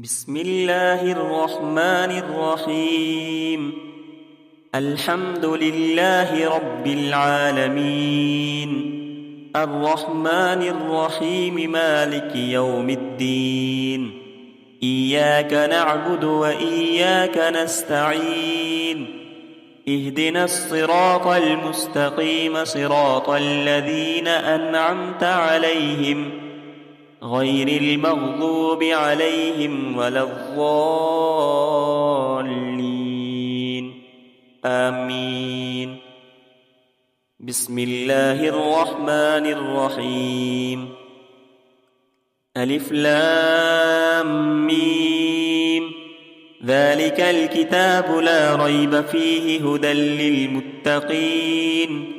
بسم الله الرحمن الرحيم. الحمد لله رب العالمين، الرحمن الرحيم، مالك يوم الدين. إياك نعبد وإياك نستعين. اهدنا الصراط المستقيم، صراط الذين أنعمت عليهم غير المغضوب عليهم ولا الضالين، آمين. بسم الله الرحمن الرحيم. ألف لام ميم. ذلك الكتاب لا ريب فيه، هدى للمتقين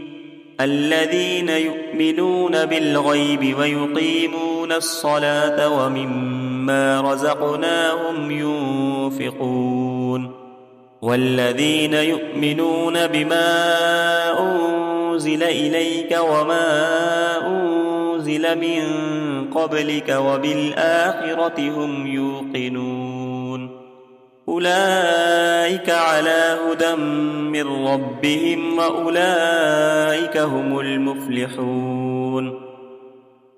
الذين يؤمنون بالغيب ويقيمون الصلاة ومما رزقناهم ينفقون. والذين يؤمنون بما أنزل إليك وما أنزل من قبلك وبالآخرة هم يوقنون. أولئك على هدى من ربهم وأولئك هم المفلحون.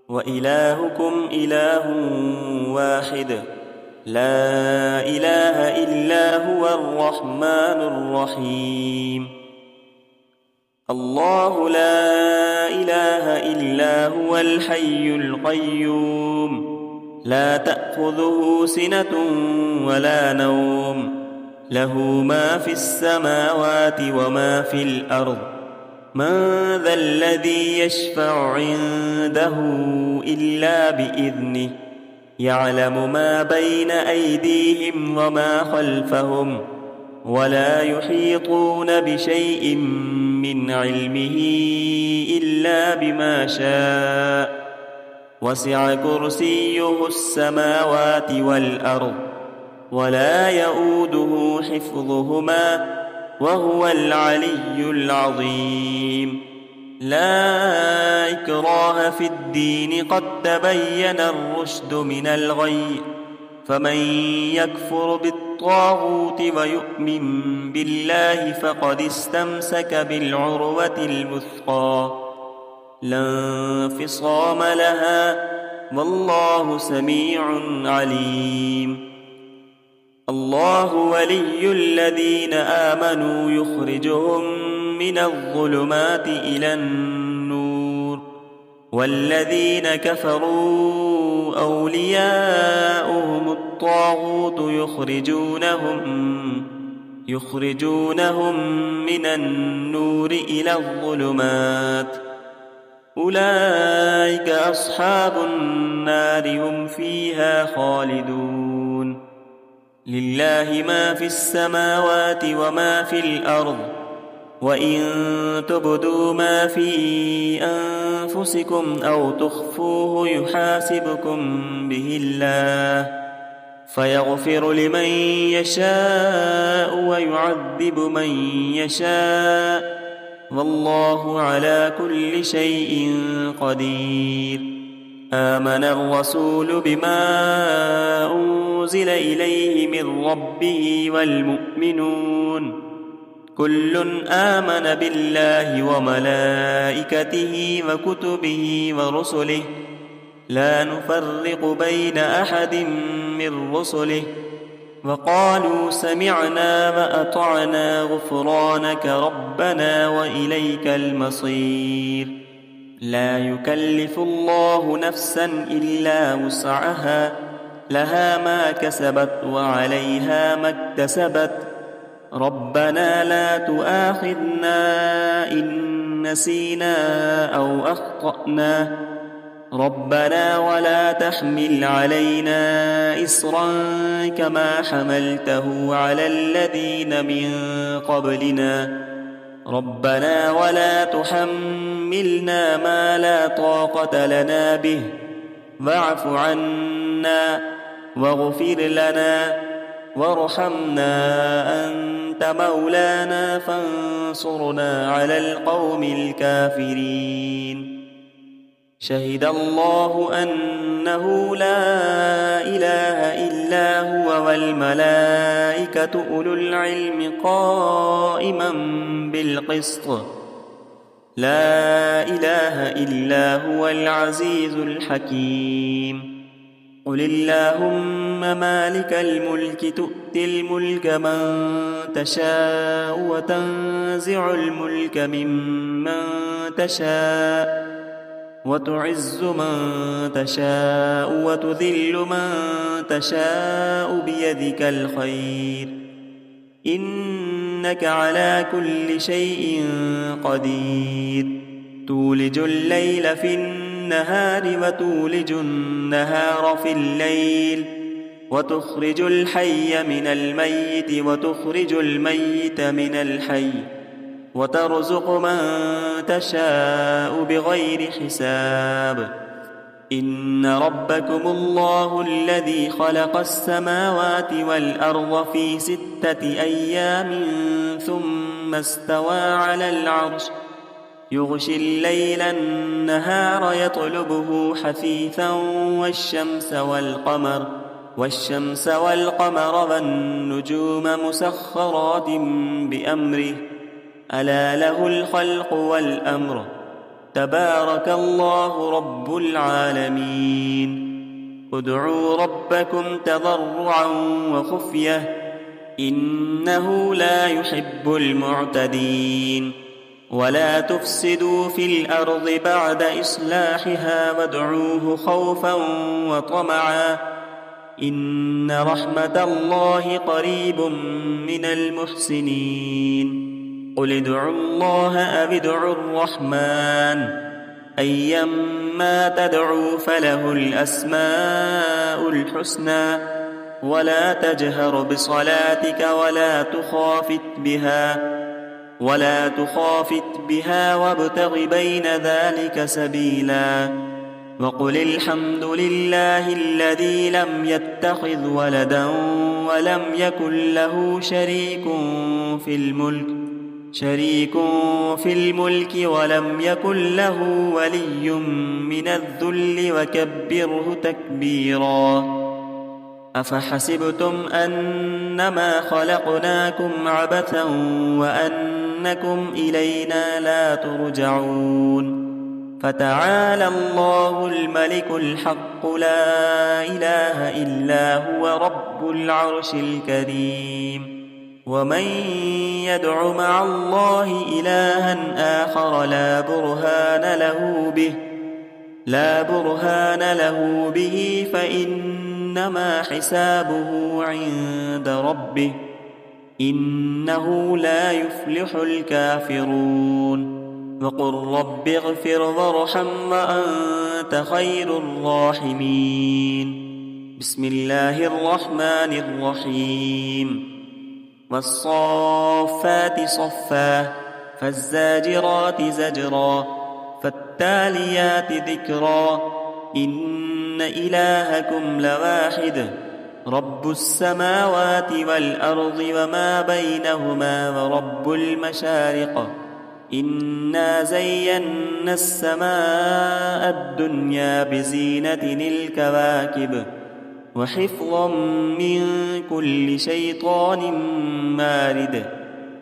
وإلهكم إله واحد، لا إله إلا هو الرحمن الرحيم. الله لا إله إلا هو الحي القيوم، لا تأخذه سنة ولا نوم، له ما في السماوات وما في الأرض. من ذا الذي يشفع عنده إلا بإذنه، يعلم ما بين أيديهم وما خلفهم، ولا يحيطون بشيء من علمه إلا بما شاء. وسع كرسيه السماوات والأرض، ولا يؤوده حفظهما، وهو العلي العظيم. لا إكراه في الدين، قد تبين الرشد من الغي. فمن يكفر بالطاغوت ويؤمن بالله فقد استمسك بالعروة الوثقى، لا انفصام لها، والله سميع عليم. الله ولي الذين آمنوا، يخرجهم من الظلمات إلى النور. والذين كفروا أولياؤهم الطاغوت، يخرجونهم من النور إلى الظلمات. أولئك أصحاب النار، هم فيها خالدون. لله ما في السماوات وما في الأرض، وإن تبدوا ما في أنفسكم أو تخفوه يحاسبكم به الله، فيغفر لمن يشاء ويعذب من يشاء، والله على كل شيء قدير. آمن الرسول بما أنزل إليه من ربه والمؤمنون، كل آمن بالله وملائكته وكتبه ورسله، لا نفرق بين أحد من رسله، وقالوا سمعنا وأطعنا غفرانك ربنا وإليك المصير. لا يكلف الله نفسا إلا وسعها، لها ما كسبت وعليها ما اكتسبت. ربنا لا تؤاخذنا إن نسينا أو أخطأنا، ربنا ولا تحمل علينا إصرا كما حملته على الذين من قبلنا، ربنا ولا تحملنا ما لا طاقة لنا به، واعف عنا واغفر لنا وارحمنا، أنت مولانا فانصرنا على القوم الكافرين. شهد الله أن أنه لا إله إلا هو والملائكة أولو العلم قائما بالقسط لا إله إلا هو العزيز الحكيم قل اللهم مالك الملك تؤتي الملك من تشاء وتنزع الملك ممن تشاء وتعز من تشاء وتذل من تشاء بيدك الخير إنك على كل شيء قدير تولج الليل في النهار وتولج النهار في الليل وتخرج الحي من الميت وتخرج الميت من الحي وترزق من تشاء بغير حساب إن ربكم الله الذي خلق السماوات والأرض في 6 أيام ثم استوى على العرش يغشي الليل النهار يطلبه حثيثا والشمس والقمر والنجوم مسخرات بأمره ألا له الخلق والأمر تبارك الله رب العالمين ادعوا ربكم تضرعا وخفية إنه لا يحب المعتدين ولا تفسدوا في الأرض بعد إصلاحها وادعوه خوفا وطمعا إن رحمة الله قريب من المحسنين قل ادعوا الله أو ادعوا الرحمن أيما تدعوا فله الأسماء الحسنى ولا تجهر بصلاتك ولا تخافت بها وابتغ بين ذلك سبيلا وقل الحمد لله الذي لم يتخذ ولدا ولم يكن له شريك في الملك ولم يكن له ولي من الذل وكبره تكبيرا أفحسبتم أنما خلقناكم عبثا وأنكم إلينا لا ترجعون فتعالى الله الملك الحق لا إله إلا هو رب العرش الكريم ومن يدع مع الله إلها آخر لا برهان له به فإنما حسابه عند ربه إنه لا يفلح الكافرون وقل رب اغفر وارحم وأنت خير الراحمين بسم الله الرحمن الرحيم والصافات صفا فالزاجرات زجرا فالتاليات ذكرا إن إلهكم لواحد رب السماوات والأرض وما بينهما ورب المشارق إنا زينا السماء الدنيا بزينة الكواكب وحفظا من كل شيطان مارد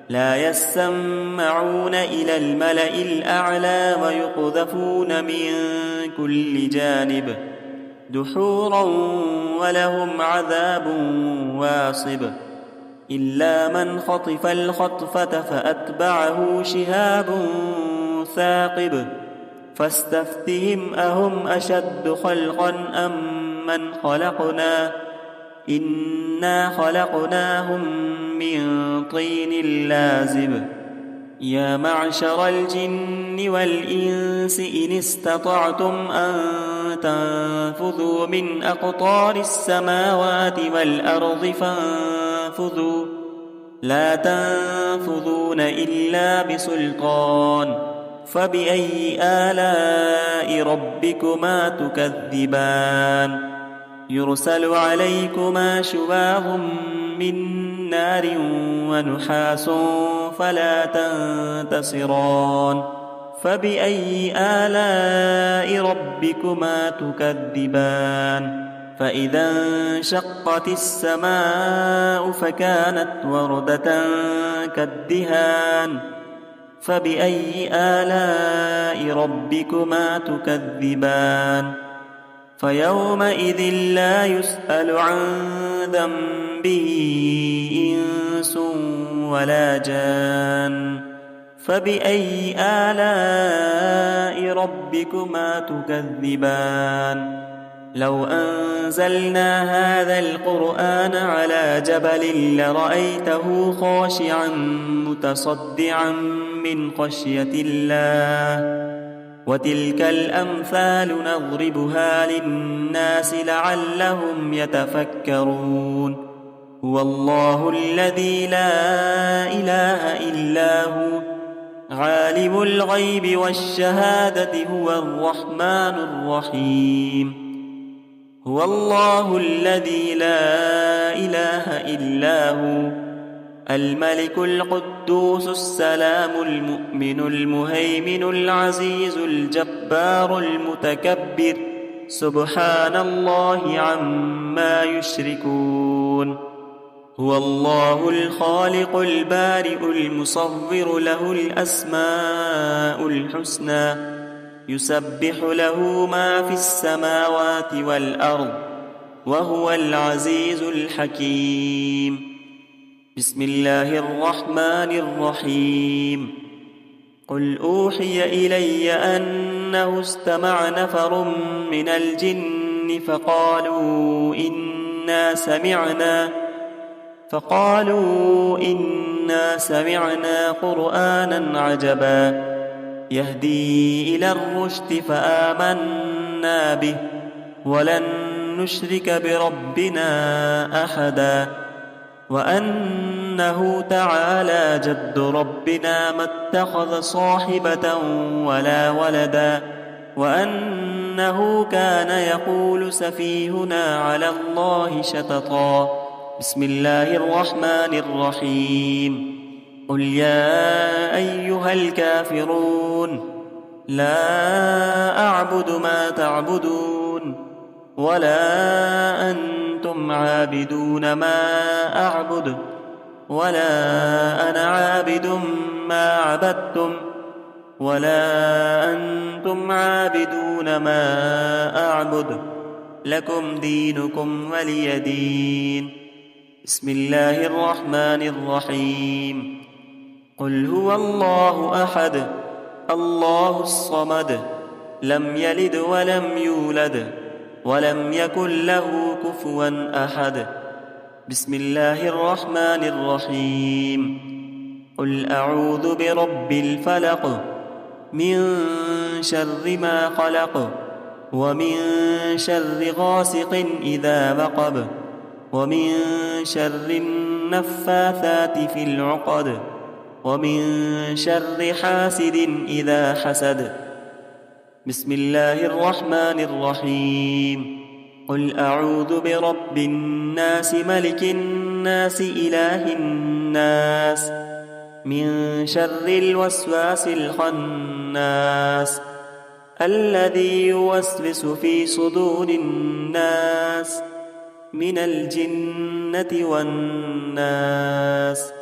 لا يسمعون إلى الملأ الأعلى ويقذفون من كل جانب دحورا ولهم عذاب واصب إلا من خطف الخطفة فأتبعه شهاب ثاقب فاستفتهم أهم أشد خلقا أم من خلقنا إنا خلقناهم من طين لازب يا معشر الجن والإنس إن استطعتم أن تنفذوا من أقطار السماوات والأرض فانفذوا لا تنفذون إلا بسلطان فبأي آلاء ربكما تكذبان يرسل عليكما شواظ من نار ونحاس فلا تنتصران فبأي آلاء ربكما تكذبان فإذا انشقت السماء فكانت وردة كالدهان فبأي آلاء ربكما تكذبان فيومئذ لا يسأل عن ذنبه إنس ولا جان فبأي آلاء ربكما تكذبان لو أنزلنا هذا القرآن على جبل لرأيته خاشعا متصدعا من خشية الله وتلك الأمثال نضربها للناس لعلهم يتفكرون هو الله الذي لا إله إلا هو عالم الغيب والشهادة هو الرحمن الرحيم هو الله الذي لا إله إلا هو الملك القدوس السلام المؤمن المهيمن العزيز الجبار المتكبر سبحان الله عما يشركون هو الله الخالق البارئ المصور له الأسماء الحسنى يسبح له ما في السماوات والأرض وهو العزيز الحكيم بسم الله الرحمن الرحيم قل أوحي إلي أنه استمع نفر من الجن فقالوا إنا سمعنا قرآنا عجبا يهدي إلى الرشد فآمنا به ولن نشرك بربنا أحدا وأنه تعالى جد ربنا ما اتخذ صاحبة ولا ولدا وأنه كان يقول سفيهنا على الله شططا بسم الله الرحمن الرحيم قل يا أيها الكافرون لا أعبد ما تعبدون ولا أنتم عابدون ما أعبد ولا أنا عابد ما عبدتم ولا أنتم عابدون ما أعبد لكم دينكم ولي دين بسم الله الرحمن الرحيم قل هو الله أحد الله الصمد لم يلد ولم يولد ولم يكن له كفوا أحد بسم الله الرحمن الرحيم قل أعوذ برب الفلق من شر ما خلق ومن شر غاسق إذا وقب ومن شر النفاثات في العقد ومن شر حاسد إذا حسد بسم الله الرحمن الرحيم قل أعوذ برب الناس ملك الناس إله الناس من شر الوسواس الخناس الذي يوسوس في صدور الناس من الجنة والناس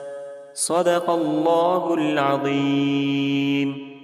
صدق الله العظيم.